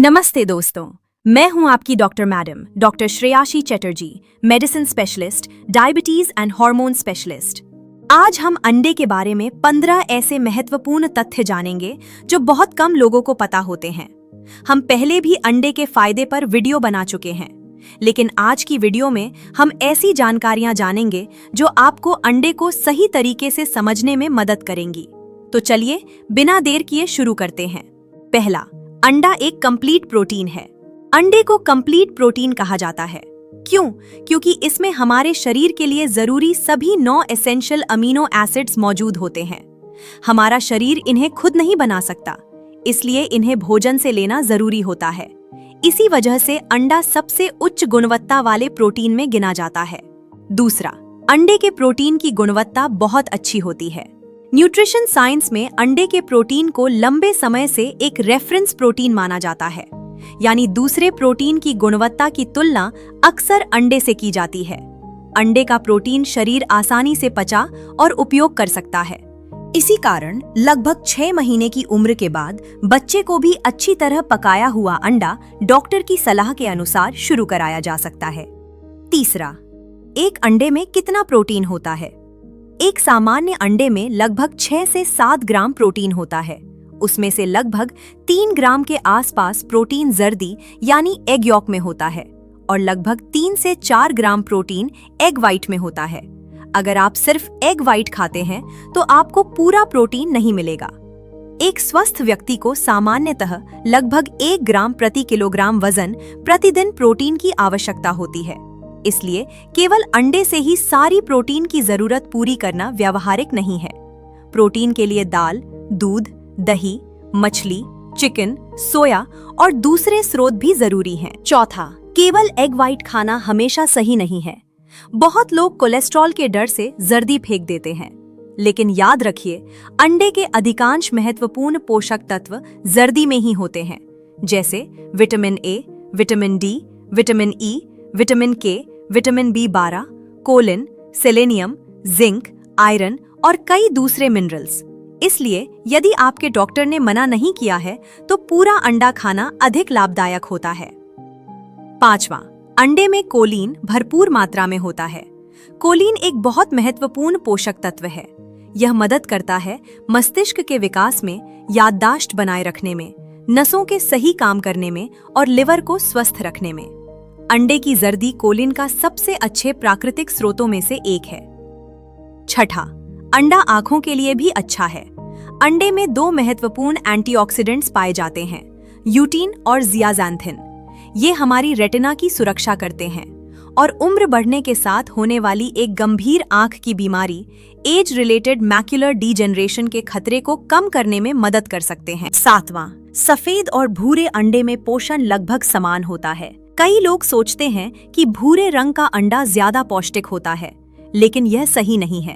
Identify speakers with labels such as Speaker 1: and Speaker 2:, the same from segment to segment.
Speaker 1: नमस्ते दोस्तों, मैं हूं आपकी doctor madam doctor Shreyashi Chatterjee, medicine specialist, diabetes and hormone specialist. आज हम अंडे के बारे में 15 ऐसे महत्वपूर्ण तथ्य जानेंगे जो बहुत कम लोगों को पता होते हैं। हम पहले भी अंडे के फायदे पर वीडियो बना चुके हैं, लेकिन आज की वीडियो में हम ऐसी जानकारियां जानेंगे जो आपको अंडे को सही तरीके से समझने में मदद करेंगी। तो चलिए बिना देर किए शुरू करते हैं। पहला, अंडा एक कंप्लीट प्रोटीन है। अंडे को कंप्लीट प्रोटीन कहा जाता है। क्यों? क्योंकि इसमें हमारे शरीर के लिए जरूरी सभी 9 एसेंशियल अमीनो एसिड्स मौजूद होते हैं। हमारा शरीर इन्हें खुद नहीं बना सकता, इसलिए इन्हें भोजन से लेना जरूरी होता है। इसी वजह से अंडा सबसे उच्च गुणवत्ता वाले प्रोटीन में गिना जाता है। दूसरा, अंडे के प्रोटीन की गुणवत्ता बहुत अच्छी होती है। न्यूट्रिशन साइंस में अंडे के प्रोटीन को लंबे समय से एक रेफरेंस प्रोटीन माना जाता है, यानी दूसरे प्रोटीन की गुणवत्ता की तुलना अक्सर अंडे से की जाती है। अंडे का प्रोटीन शरीर आसानी से पचा और उपयोग कर सकता है। इसी कारण लगभग 6 महीने की उम्र के बाद बच्चे को भी अच्छी तरह पकाया हुआ अंडा डॉक्टर की सलाह के अनुसार शुरू कराया जा सकता है। तीसरा, एक अंडे में कितना प्रोटीन होता है? एक सामान्य अंडे में लगभग 6 से 7 ग्राम प्रोटीन होता है। उसमें से लगभग 3 ग्राम के आसपास प्रोटीन जर्दी यानी एग यॉक में होता है और लगभग 3 से 4 ग्राम प्रोटीन एग वाइट में होता है। अगर आप सिर्फ एग वाइट खाते हैं तो आपको पूरा प्रोटीन नहीं मिलेगा। एक स्वस्थ व्यक्ति को सामान्यतः लगभग 1 ग्राम प्रति किलोग्राम वजन प्रतिदिन प्रोटीन की आवश्यकता होती है। इसलिए केवल अंडे से ही सारी प्रोटीन की जरूरत पूरी करना व्यावहारिक नहीं है। प्रोटीन के लिए दाल, दूध, दही, मछली, चिकन, सोया और दूसरे स्रोत भी जरूरी हैं। चौथा, केवल एग वाइट खाना हमेशा सही नहीं है। बहुत लोग कोलेस्ट्रॉल के डर से जर्दी फेंक देते हैं, लेकिन याद रखिए, अंडे के अधिकांश महत्वपूर्ण पोषक तत्व जर्दी में ही होते हैं, जैसे vitamin A, vitamin D, vitamin E, vitamin K, vitamin B12, choline, selenium, zinc, iron और कई दूसरे मिनरल्स। इसलिए यदि आपके डॉक्टर ने मना नहीं किया है तो पूरा अंडा खाना अधिक लाभदायक होता है। पांचवा, अंडे में कोलिन भरपूर मात्रा में होता है। कोलिन एक बहुत महत्वपूर्ण पोषक तत्व है। यह मदद करता है मस्तिष्क के विकास में, याददाश्त बनाए रखने में, नसों के सही काम करने में और लिवर को स्वस्थ रखने में। अंडे की जर्दी कोलिन का सबसे अच्छे प्राकृतिक स्रोतों में से एक है। छठा, अंडा आंखों के लिए भी अच्छा है। अंडे में 2 महत्वपूर्ण एंटीऑक्सीडेंट्स पाए जाते हैं, यूटीन और जियाज़ैंथिन। ये हमारी रेटिना की सुरक्षा करते हैं और उम्र बढ़ने के साथ होने वाली एक गंभीर आंख की बीमारी, एज रिलेटेड मैक्युलर डीजेनरेशन के खतरे को कम करने में मदद कर सकते हैं। सातवां, सफेद और भूरे अंडे में पोषण लगभग समान होता है। कई लोग सोचते हैं कि भूरे रंग का अंडा ज्यादा पौष्टिक होता है, लेकिन यह सही नहीं है।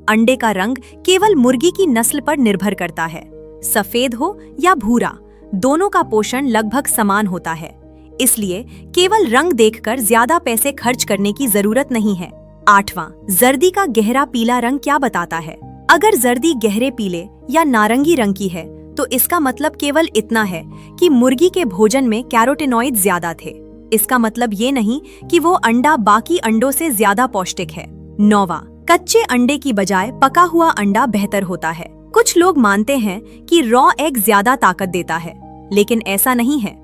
Speaker 1: अंडे का रंग केवल मुर्गी की नस्ल पर निर्भर करता है। सफेद हो या भूरा, दोनों का पोषण लगभग समान होता है। इसलिए केवल रंग देखकर ज्यादा पैसे खर्च करने की जरूरत नहीं है। आठवां, जर्दी का गहरा पीला रंग क्या बताता है? अगर जर्दी गहरे पीले या नारंगी रंग की है तो इसका मतलब केवल इतना है कि मुर्गी के भोजन में कैरोटीनॉइड ज्यादा थे। इसका मतलब ये नहीं कि वो अंडा बाकी अंडों से ज्यादा पौष्टिक है। 9वां, कच्चे अंडे की बजाय पका हुआ अंडा बेहतर होता है। कुछ लोग मानते हैं कि रॉ एग ज्यादा ताकत देता है, लेकिन ऐसा नहीं है।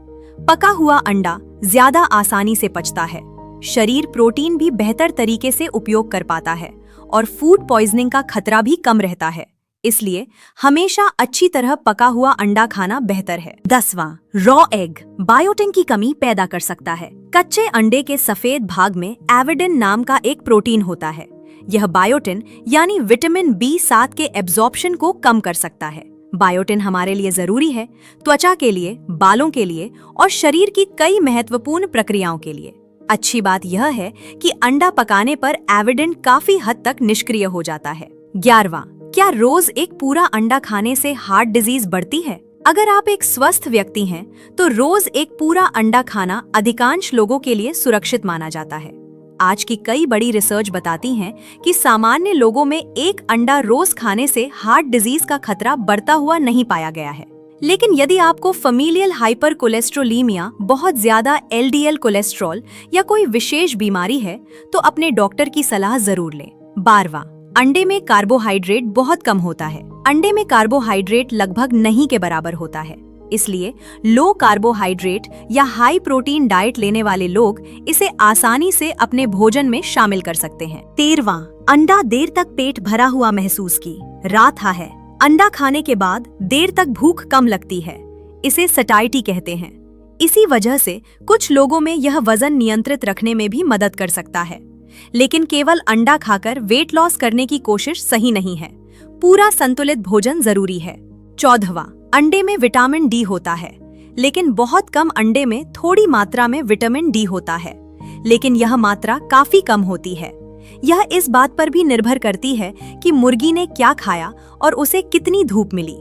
Speaker 1: पका हुआ अंडा ज्यादा आसानी से पचता है, शरीर प्रोटीन भी बेहतर तरीके से उपयोग कर पाता है और फूड पॉइजनिंग का खतरा भी कम रहता है। इसलिए हमेशा अच्छी तरह पका हुआ अंडा खाना बेहतर है। 10वां, रॉ एग बायोटिन की कमी पैदा कर सकता है। कच्चे अंडे के सफेद भाग में एविडिन नाम का एक प्रोटीन होता है। यह बायोटिन यानी विटामिन B7 के एब्जॉर्प्शन को कम कर सकता है। बायोटिन हमारे लिए जरूरी है, त्वचा के लिए, बालों के लिए और शरीर की कई महत्वपूर्ण प्रक्रियाओं के लिए। अच्छी बात यह है कि अंडा पकाने पर एविडिन काफी हद तक निष्क्रिय हो जाता है। 11वां, क्या रोज एक पूरा अंडा खाने से हार्ट डिजीज बढ़ती है? अगर आप एक स्वस्थ व्यक्ति हैं, तो रोज एक पूरा अंडा खाना अधिकांश लोगों के लिए सुरक्षित माना जाता है। आज की कई बड़ी रिसर्च बताती हैं कि सामान्य लोगों में एक अंडा रोज खाने से हार्ट डिजीज का खतरा बढ़ता हुआ नहीं पाया गया है। लेकिन यदि आपको फैमिलियल हाइपर कोलेस्ट्रोलीमिया, बहुत ज्यादा एलडीएल कोलेस्ट्रॉल या कोई विशेष बीमारी है तो अपने डॉक्टर की सलाह जरूर लें। 12वां, अंडे में कार्बोहाइड्रेट बहुत कम होता है। अंडे में कार्बोहाइड्रेट लगभग नहीं के बराबर होता है, इसलिए लो कार्बोहाइड्रेट या हाई प्रोटीन डाइट लेने वाले लोग इसे आसानी से अपने भोजन में शामिल कर सकते हैं। 13वां, अंडा देर तक पेट भरा हुआ महसूस की रात है। अंडा खाने के बाद देर तक भूख कम लगती है, इसे सटाइटी कहते हैं। इसी वजह से कुछ लोगों में यह वजन नियंत्रित रखने में भी मदद कर सकता है, लेकिन केवल अंडा खाकर वेट लॉस करने की कोशिश सही नहीं है। पूरा संतुलित भोजन जरूरी है। 14वां, अंडे में विटामिन डी होता है, लेकिन बहुत कम अंडे में थोड़ी मात्रा में विटामिन डी होता है, लेकिन यह मात्रा काफी कम होती है। यह इस बात पर भी निर्भर करती है कि मुर्गी ने क्या खाया और उसे कितनी धूप मिली।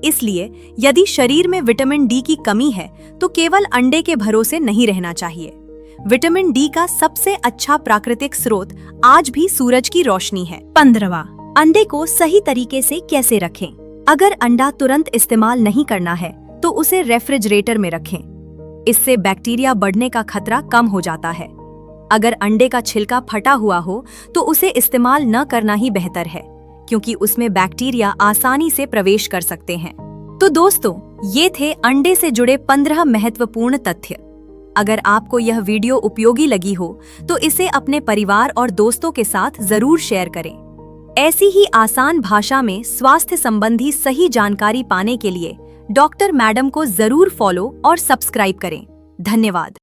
Speaker 1: इसलिए यदि शरीर में विटामिन डी की कमी है तो केवल अंडे के भरोसे नहीं रहना चाहिए। विटामिन डी का सबसे अच्छा प्राकृतिक स्रोत आज भी सूरज की रोशनी है। 15वां, अंडे को सही तरीके से कैसे रखें। अगर अंडा तुरंत इस्तेमाल नहीं करना है तो उसे रेफ्रिजरेटर में रखें। इससे बैक्टीरिया बढ़ने का खतरा कम हो जाता है। अगर अंडे का छिलका फटा हुआ हो तो उसे इस्तेमाल न करना ही बेहतर है, क्योंकि उसमें बैक्टीरिया आसानी से प्रवेश कर सकते हैं। तो दोस्तों, ये थे अंडे से जुड़े 15 महत्वपूर्ण तथ्य। अगर आपको यह वीडियो उपयोगी लगी हो तो इसे अपने परिवार और दोस्तों के साथ जरूर शेयर करें। ऐसी ही आसान भाषा में स्वास्थ्य संबंधी सही जानकारी पाने के लिए डॉक्टर मैडम को जरूर फॉलो और सब्सक्राइब करें। धन्यवाद।